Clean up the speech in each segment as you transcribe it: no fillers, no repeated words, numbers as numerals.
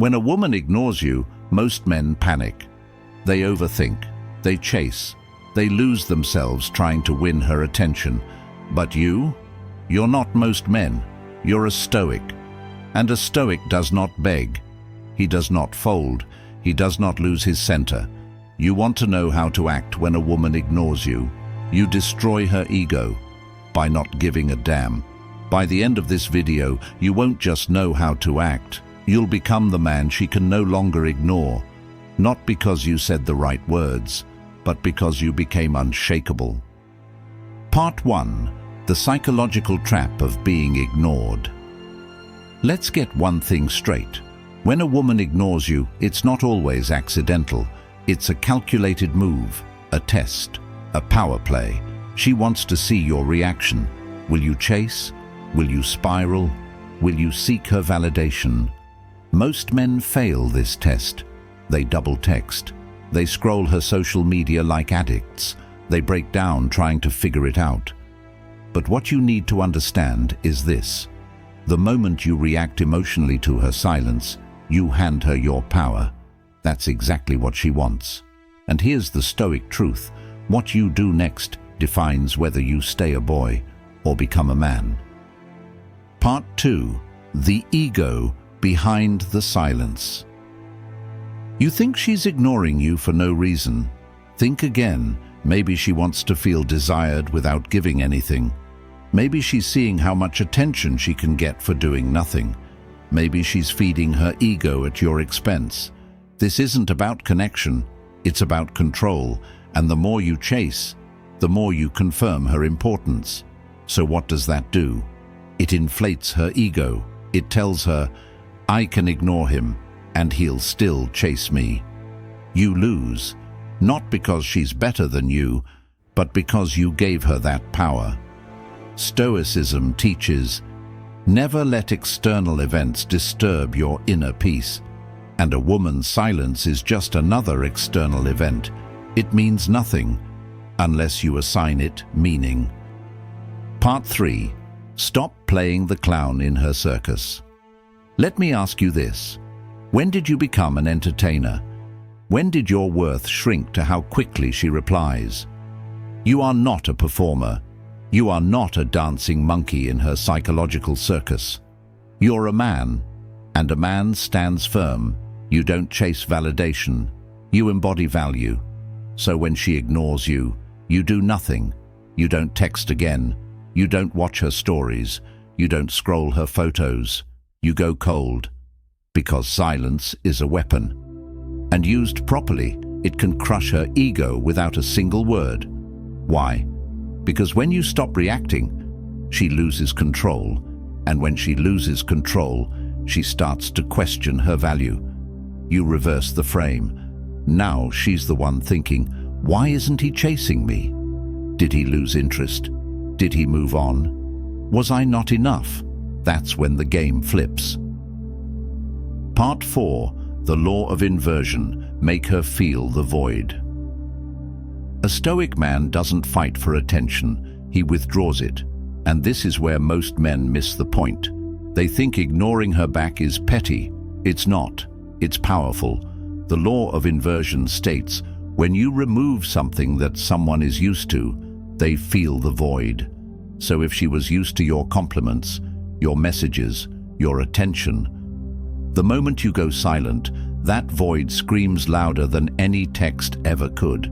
When a woman ignores you, most men panic. They overthink, they chase, they lose themselves trying to win her attention. But you're not most men. You're a Stoic. And a Stoic does not beg. He does not fold. He does not lose his center. You want to know how to act when a woman ignores you. You destroy her ego by not giving a damn. By the end of this video, you won't just know how to act. You'll become the man she can no longer ignore. Not because you said the right words, but because you became unshakable. Part 1. The psychological trap of being ignored. Let's get one thing straight. When a woman ignores you, it's not always accidental. It's a calculated move, a test, a power play. She wants to see your reaction. Will you chase? Will you spiral? Will you seek her validation? Most men fail this test. They double text. They scroll her social media like addicts. They break down trying to figure it out. But what you need to understand is this. The moment you react emotionally to her silence, you hand her your power. That's exactly what she wants. And here's the Stoic truth. What you do next defines whether you stay a boy or become a man. Part 2. The ego behind the silence. You think she's ignoring you for no reason. Think again. Maybe she wants to feel desired without giving anything. Maybe she's seeing how much attention she can get for doing nothing. Maybe she's feeding her ego at your expense. This isn't about connection, it's about control, and the more you chase, the more you confirm her importance. So what does that do? It inflates her ego. It tells her, I can ignore him, and he'll still chase me. You lose, not because she's better than you, but because you gave her that power. Stoicism teaches, never let external events disturb your inner peace. And a woman's silence is just another external event. It means nothing unless you assign it meaning. Part 3. Stop playing the clown in her circus. Let me ask you this. When did you become an entertainer? When did your worth shrink to how quickly she replies? You are not a performer. You are not a dancing monkey in her psychological circus. You're a man, and a man stands firm. You don't chase validation. You embody value. So when she ignores you, you do nothing. You don't text again. You don't watch her stories. You don't scroll her photos. You go cold. Because silence is a weapon. And used properly, it can crush her ego without a single word. Why? Because when you stop reacting, she loses control. And when she loses control, she starts to question her value. You reverse the frame. Now she's the one thinking, why isn't he chasing me? Did he lose interest? Did he move on? Was I not enough? That's when the game flips. Part 4. The law of inversion. Make her feel the void. A Stoic man doesn't fight for attention, he withdraws it. And this is where most men miss the point. They think ignoring her back is petty. It's not. It's powerful. The law of inversion states, when you remove something that someone is used to, they feel the void. So if she was used to your compliments, your messages, your attention, the moment you go silent, that void screams louder than any text ever could.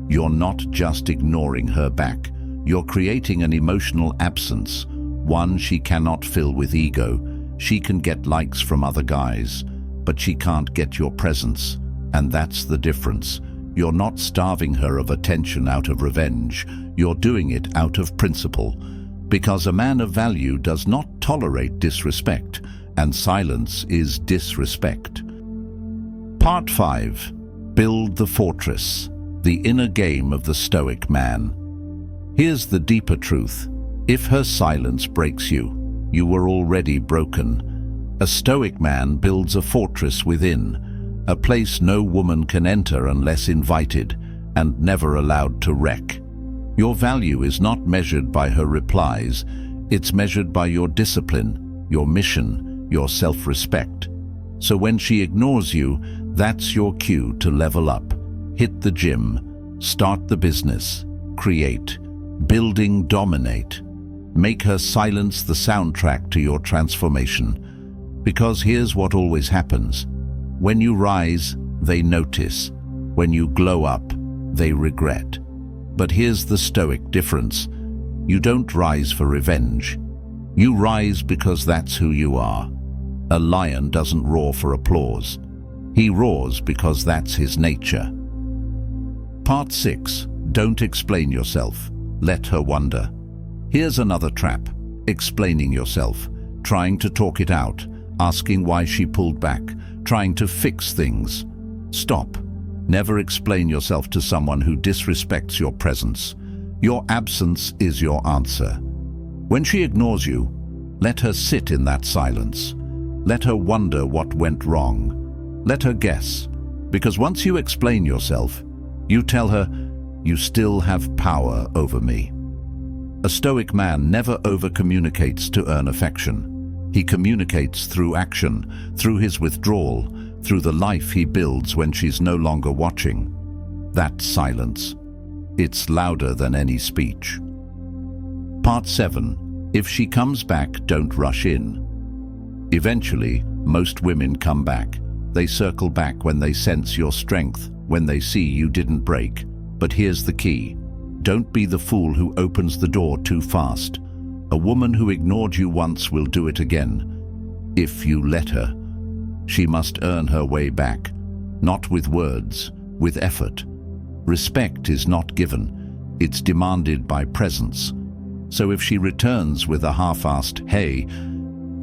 You're not just ignoring her back. You're creating an emotional absence, one she cannot fill with ego. She can get likes from other guys, but she can't get your presence. And that's the difference. You're not starving her of attention out of revenge. You're doing it out of principle. Because a man of value does not tolerate disrespect, and silence is disrespect. Part 5. Build the fortress. The inner game of the Stoic man. Here's the deeper truth. If her silence breaks you, you were already broken. A Stoic man builds a fortress within, a place no woman can enter unless invited, and never allowed to wreck. Your value is not measured by her replies, it's measured by your discipline, your mission, your self-respect. So when she ignores you, that's your cue to level up. Hit the gym, start the business, create, building, dominate. Make her silence the soundtrack to your transformation. Because here's what always happens. When you rise, they notice. When you glow up, they regret. But here's the Stoic difference. You don't rise for revenge. You rise because that's who you are. A lion doesn't roar for applause. He roars because that's his nature. Part 6. Don't explain yourself. Let her wonder. Here's another trap. Explaining yourself. Trying to talk it out. Asking why she pulled back. Trying to fix things. Stop. Never explain yourself to someone who disrespects your presence. Your absence is your answer. When she ignores you, let her sit in that silence. Let her wonder what went wrong. Let her guess. Because once you explain yourself, you tell her, you still have power over me. A Stoic man never over-communicates to earn affection. He communicates through action, through his withdrawal, through the life he builds when she's no longer watching. That silence. It's louder than any speech. Part 7. If she comes back, don't rush in. Eventually, most women come back. They circle back when they sense your strength, when they see you didn't break. But here's the key. Don't be the fool who opens the door too fast. A woman who ignored you once will do it again. If you let her. She must earn her way back. Not with words, with effort. Respect is not given. It's demanded by presence. So if she returns with a half-assed, hey,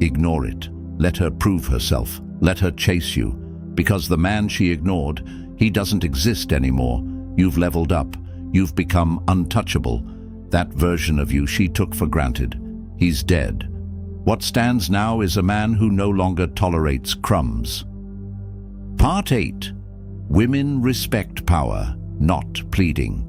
ignore it. Let her prove herself. Let her chase you. Because the man she ignored, he doesn't exist anymore. You've leveled up. You've become untouchable. That version of you she took for granted. He's dead. What stands now is a man who no longer tolerates crumbs. Part 8. Women respect power, not pleading.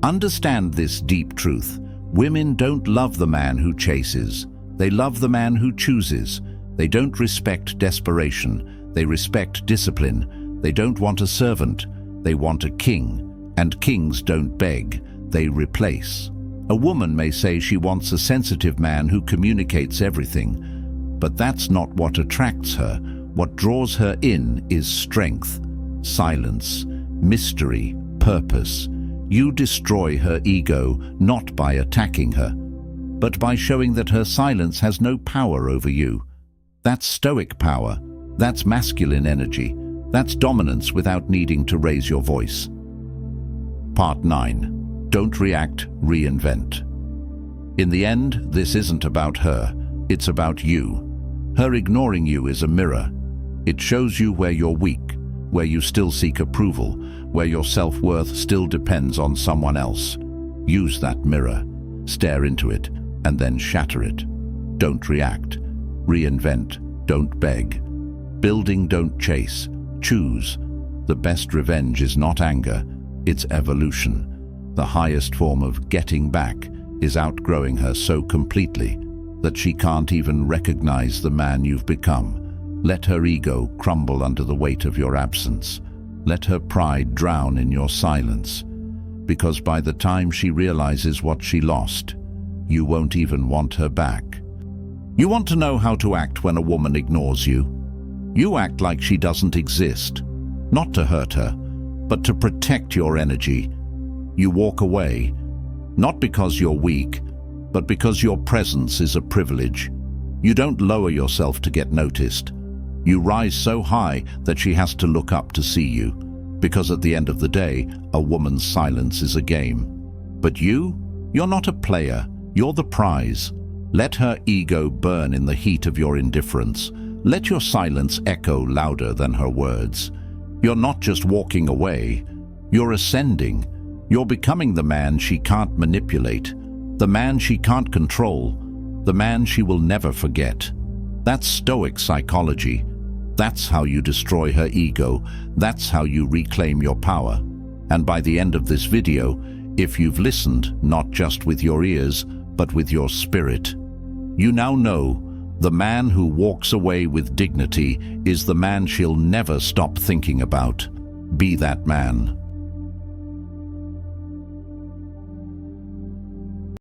Understand this deep truth. Women don't love the man who chases. They love the man who chooses. They don't respect desperation. They respect discipline. They don't want a servant. They want a king. And kings don't beg. They replace. A woman may say she wants a sensitive man who communicates everything. But that's not what attracts her. What draws her in is strength, silence, mystery, purpose. You destroy her ego not by attacking her, but by showing that her silence has no power over you. That's Stoic power. That's masculine energy. That's dominance without needing to raise your voice. Part 9. Don't react, reinvent. In the end, this isn't about her. It's about you. Her ignoring you is a mirror. It shows you where you're weak, where you still seek approval, where your self-worth still depends on someone else. Use that mirror. Stare into it, and then shatter it. Don't react. Reinvent. Don't beg. Building, don't chase. Choose. The best revenge is not anger, it's evolution. The highest form of getting back is outgrowing her so completely that she can't even recognize the man you've become. Let her ego crumble under the weight of your absence. Let her pride drown in your silence. Because by the time she realizes what she lost, you won't even want her back. You want to know how to act when a woman ignores you? You act like she doesn't exist, not to hurt her, but to protect your energy. You walk away, not because you're weak, but because your presence is a privilege. You don't lower yourself to get noticed. You rise so high that she has to look up to see you, because at the end of the day, a woman's silence is a game. But you're not a player, you're the prize. Let her ego burn in the heat of your indifference. Let your silence echo louder than her words. You're not just walking away, you're ascending. You're becoming the man she can't manipulate, the man she can't control, the man she will never forget. That's Stoic psychology. That's how you destroy her ego. That's how you reclaim your power. And by the end of this video, if you've listened, not just with your ears, but with your spirit, you now know The man who walks away with dignity is the man she'll never stop thinking about. Be that man.